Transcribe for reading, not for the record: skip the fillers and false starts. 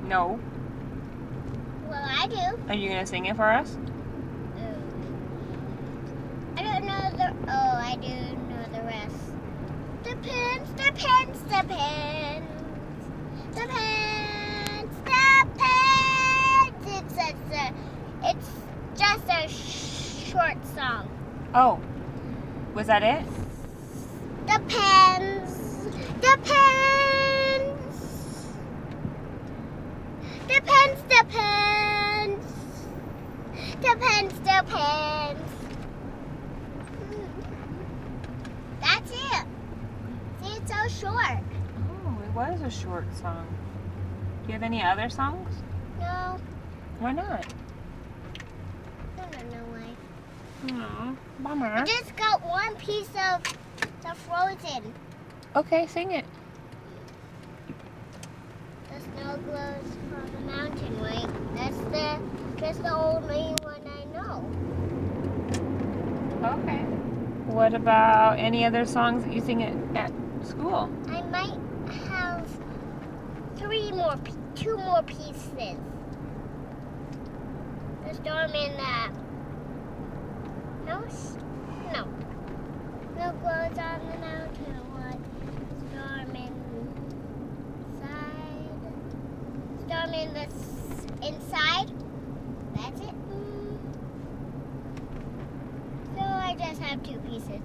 No. Well, I do. Are you gonna sing it for us? I don't know the. Oh, I do know the rest. Depends, depends, depends. Depends, depends. It's just a short song. Oh. Was that it? Depends, depends. Depends, depends. Depends, depends. That's it. See, it's so short. Oh, it was a short song. Do you have any other songs? No, Why not? I don't know why. Aw, bummer. I just got one piece of the Frozen. Okay, sing it. The snow glows from the mountain, right? That's the only one I know. Okay. What about any other songs that you sing at school? I might have two more pieces. The storm in the house? No. Snow glows on the mountain. What? Storm inside. Storm in the inside. That's it. So I just have two pieces.